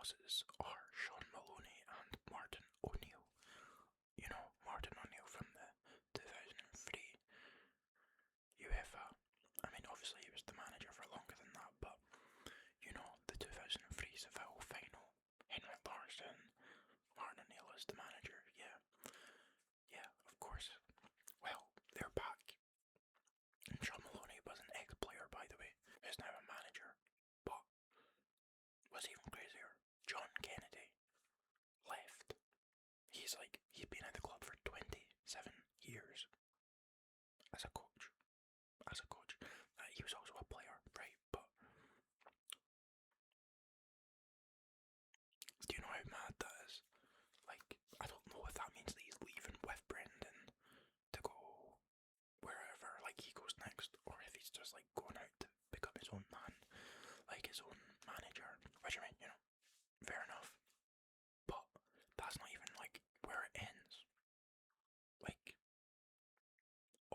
bosses are Sean Maloney and Martin O'Neill. You know, Martin O'Neill from the 2003 UEFA. I mean, obviously he was the manager for longer than that, but you know, the 2003 Seville final, Henrik Larsson, Martin O'Neill is the manager, yeah. Yeah, of course. Well, they're back. And Sean Maloney was an ex-player, by the way, who's now a manager. But what's even crazier, John Kennedy left. He's been at the club for 27 years as a coach. He was also a player, right? But do you know how mad that is? Like, I don't know if that means that he's leaving with Brendan to go wherever, like he goes next, or if he's just like going out to become his own man, like his own manager. Which I mean, you know, fair enough. But that's not even like where it ends. Like,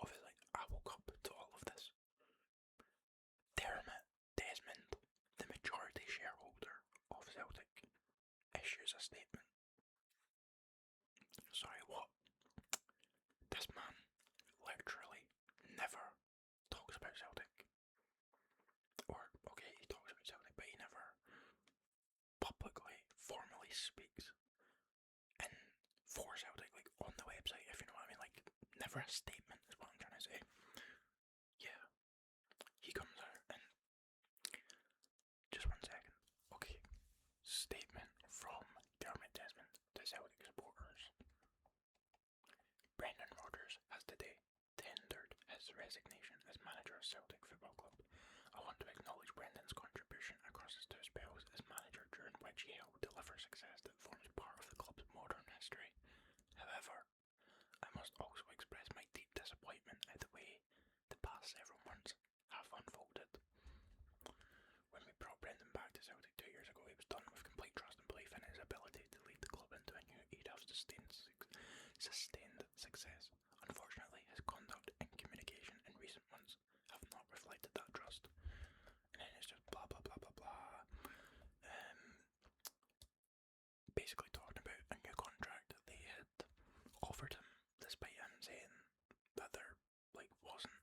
obviously, I woke up to all of this. Dermot Desmond, the majority shareholder of Celtic, issues a statement. Sorry, what? This man literally never talks about Celtic. Or, okay, he talks about Celtic, but he never publicly, formally speaks in for Celtic, like on the website, if you know what I mean. Like, never a statement is what I'm trying to say. Yeah. He comes out and... Just 1 second. Okay. Statement from Dermot Desmond to Celtic supporters. Brendan Rodgers has today tendered his resignation as manager of Celtic Football Club. I want to acknowledge Brendan's contribution across his 2 spells as manager, during which he helped deliver success that forms part of the club's modern history. However, I must also express my deep disappointment at the way the past several months have unfolded. When we brought Brendan back to Celtic 2 years ago, he was done with complete trust and belief in his ability to lead the club into a new era of sustained success. Unfortunately, his conduct and communication in recent months have not reflected that trust. And then it's just blah blah blah blah blah. Basically talking about a new contract that they had offered him, despite him saying that there wasn't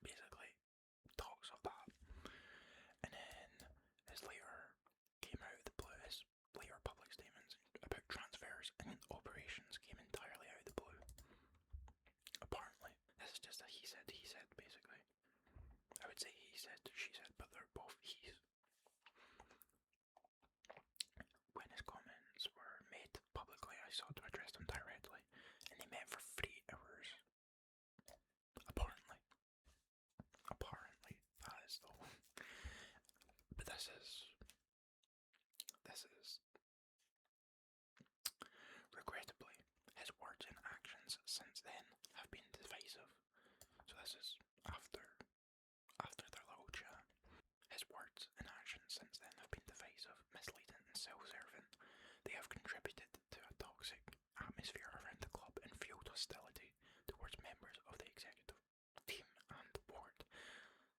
basically talks of that. And then his later came out of the blue, his later public statements about transfers and operations came entirely out of the blue. Apparently, this is just a he said, basically. I would say he said, she said, but they're both he's. When his comments were made publicly, I sought to address them directly, and they met for 3 hours. Apparently, that is though. But this is regrettably, his words and actions since then have been divisive. So this is after their little chat. His words and actions since then have been divisive, misleading and self-serving. They have contributed to a toxic atmosphere around the club and fueled hostility towards members of the executive team and the board.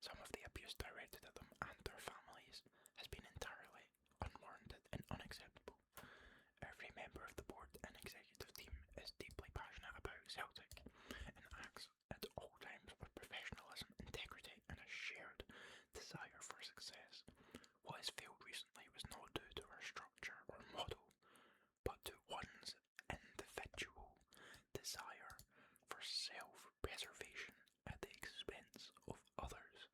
Some of the abuse directed at them and their families has been entirely unwarranted and unacceptable. Every member of the board and executive team is deeply passionate about Celtic and acts at all times with professionalism, integrity and a shared desire for success. What has failed recently was not due to our structure or model, but to one's individual desire for self-preservation at the expense of others.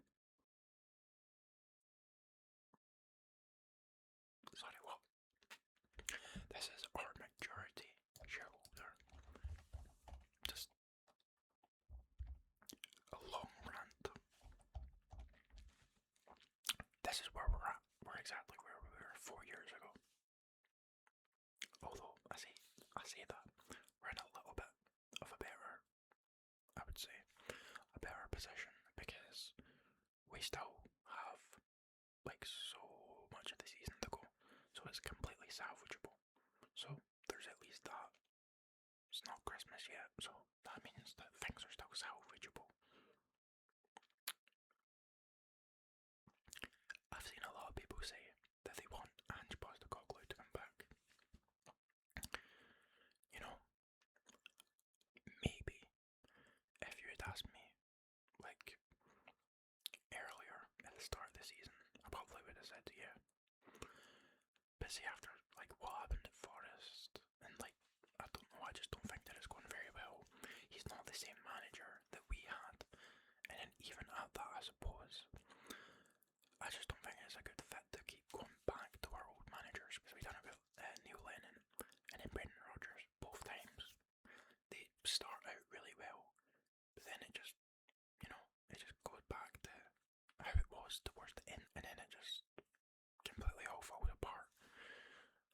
Sorry, what? This is our majority shareholder. Just a long rant. This is where we're at. We're exactly where we were 4 years ago. Although, I say that, we're in a little bit of a better, I would say, a better position, because we still have so much of the season to go, so it's completely salvageable. So there's at least that. It's not Christmas yet, so that means that things are still salvageable. I've seen a lot of people say that they want Ange Postecoglou say after like what happened at Forest, and like I don't know, I just don't think that it's going very well. He's not the same manager that we had, and then even at that, I suppose, I just don't think it's a good fit to keep going back to our old managers, because we done it with Neil Lennon and then Brendan Rodgers both times. They start out really well, but then it just, you know, it just goes back to how it was towards the end, and then it just completely all falls apart.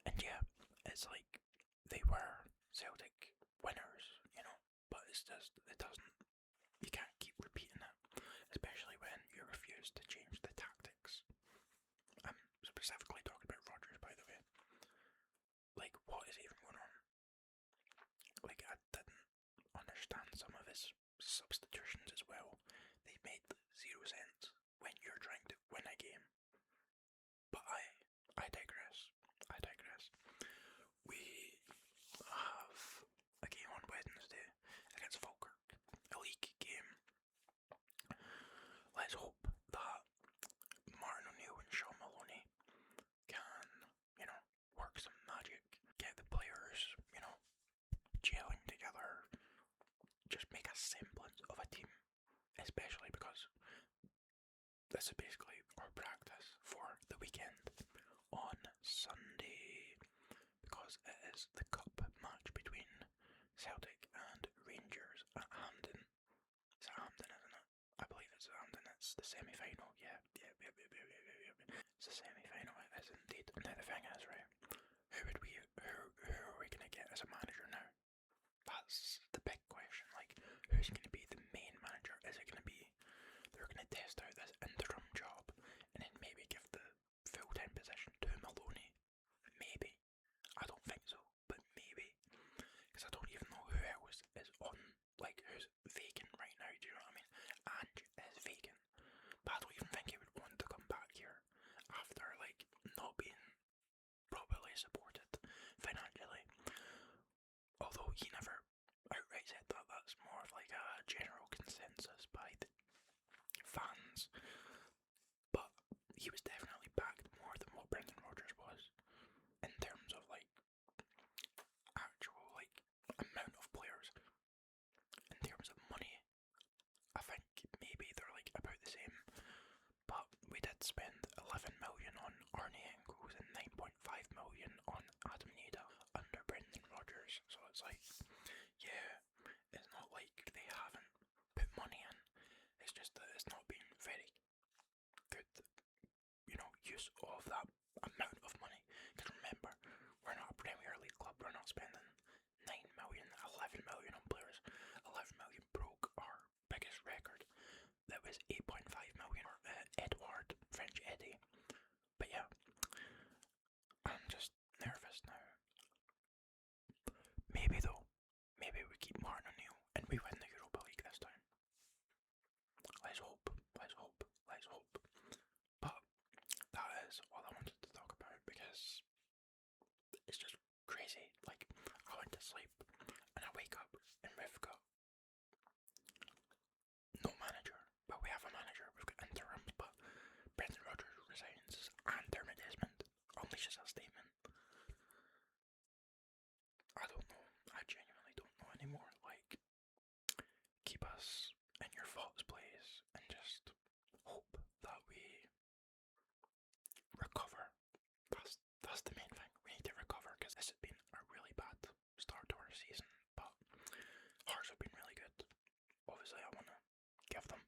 And yeah, it's like they were Celtic winners, you know, but it's just, it doesn't, you can't keep repeating it, especially when you refuse to change the tactics. I'm specifically talking about Rodgers, by the way. Like, what is even going on? Like, I didn't understand some of his substitutions as well. They made 0 sense when you're trying to win a game. But I digress. I digress. We have a game on Wednesday against Falkirk, a league game. Let's hope that Martin O'Neill and Sean Maloney can, you know, work some magic, get the players, you know, gelling together, just make a semblance of a team, especially because this is basically our practice for the weekend on Sunday, because it is the cup match between Celtic and Rangers at Hampden. It's at Hampden, isn't it? I believe it's at Hampden. It's the semi-final. Yeah. It's the semi-final. It is indeed. Now the thing is, right? Who are we gonna get as a manager now? That's the big question. Like, who's gonna be the main manager? Is it gonna be they're gonna test out this interim job and then maybe give the full-time position to Maloney? Maybe. I don't think so, but maybe. Because I don't even know who else is on, like, who's vacant right now, do you know what I mean? Ange is vacant, but I don't even think he would want to come back here after, like, not being properly supported financially. Although he never outright said that, that's more of like a general consensus by the fans. But he was definitely backed more than what Brendan Rodgers was, in terms of like actual like amount of players. In terms of money, I think maybe they're like about the same, but we did spend 11 million on Arnie Engels and 9.5 million on Adam Nida under Brendan Rodgers, so it's like, yeah, it's not like they haven't put money in, it's just that it's not been very good, you know, use of that amount of money. Because remember, we're not a Premier League club, we're not spending 9 million, 11 million on players. 11 million broke our biggest record, that was 8.5 million for Edward, French Eddie. But yeah, I'm just nervous now. Maybe though, maybe we keep Martin O'Neill and we win the Europa League this time. Let's hope, let's hope, let's hope. But that is all I wanted to talk about, because it's just crazy. Like, I went to sleep and I wake up and we've got no manager. Well, we have a manager, we've got interims, but Brendan Rodgers resigns and Dermot Desmond unleashes a statement. I don't know. I genuinely don't know anymore. Like, keep us in your thoughts, please, and just hope that we recover. That's the main thing. We need to recover, because this has been a really bad start to our season, but Hearts have been really good. Obviously, I want to give them